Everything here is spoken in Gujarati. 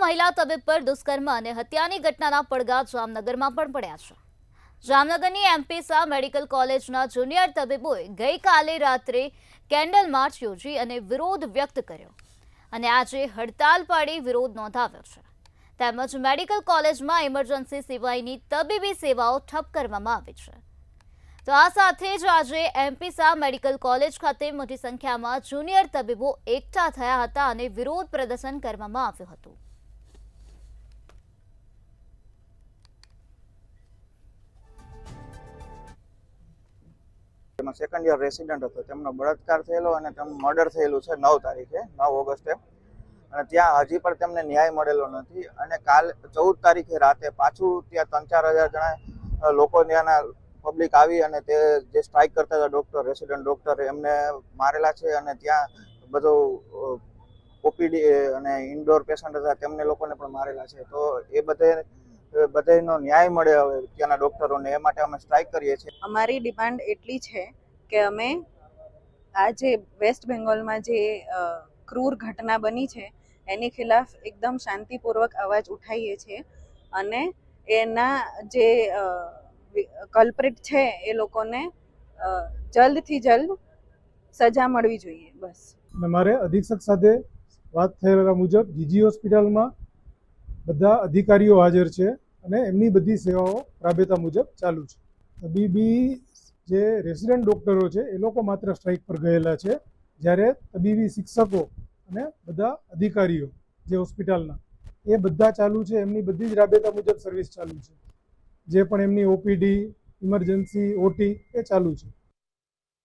મહિલા તબીબ પર દુષ્કર્મ અને હત્યાની ઘટનાના પડઘા જામનગરમાં પણ પડ્યા છે। જામનગરની એમપી શાહ મેડિકલ કોલેજના જુનિયર તબીબોએ ગઈકાલે રાત્રે કેન્ડલ માર્ચ યોજી અને વિરોધ વ્યક્ત કર્યો અને આજે હડતાલ પાડી વિરોધ નોંધાવ્યો છે। તેમજ મેડિકલ કોલેજમાં ઇમરજન્સી સિવાયની તબીબી સેવાઓ ઠપ કરવામાં આવી છે। તો આ સાથે જ આજે એમપી શાહ મેડિકલ કોલેજ ખાતે મોટી સંખ્યામાં જુનિયર તબીબો એકઠા થયા હતા અને વિરોધ પ્રદર્શન કરવામાં આવ્યું હતું। સેકન્ડ યર રેસિડન્ટ હતો, તેમનો બળાત્કાર થયેલો અને તેમનું મર્ડર થયેલું છે 9 તારીખે 9 ઓગસ્ટે અને ત્યાં હજી પણ તેમને ન્યાય મળેલો નથી અને કાલ 14 તારીખે રાતે પાછું ત્યાં 3-4 હજાર જણા લોકો ત્યાંના પબ્લિક આવી અને તે જે સ્ટ્રાઇક કરતા હતા ડોક્ટર રેસિડન્ટ ડોક્ટર એમને મારેલા છે અને ત્યાં બધું ઓપીડી અને ઇન્ડોર પેશન્ટ હતા તેમને લોકોને પણ મારેલા છે। તો એ બધાનો ન્યાય મળે હવે ત્યાંના ડોક્ટરોને, એ માટે અમે સ્ટ્રાઇક કરીએ છીએ। અમારી ડિમાન્ડ એટલી છે કે અમે આ જે વેસ્ટ બેંગોલમાં જે ક્રૂર ઘટના બની છે એની ખિલાફ એકદમ શાંતિપૂર્વક અવાજ ઉઠાવીએ છીએ અને એના જે કલ્પ્રિટ છે એ લોકોને જલ્દથી જલ્દ સજા મળવી જોઈએ બસ। મારે અધિક્ષક સાથે વાત થયેલા મુજબ જીજી હોસ્પિટલમાં બધા અધિકારીઓ હાજર છે અને એમની બધી સેવાઓ રાબેતા મુજબ ચાલુ છે। તબીબી જે રેસિડન્ટ ડૉક્ટરો છે એ લોકો માત્ર સ્ટ્રાઇક પર ગયેલા છે, જ્યારે તબીબી શિક્ષકો અને બધા અધિકારીઓ જે હોસ્પિટલના એ બધા ચાલુ છે, એમની બધી જ રાબેતા મુજબ સર્વિસ ચાલુ છે। જે પણ એમની ઓપીડી ઇમરજન્સી ઓટી એ ચાલુ છે।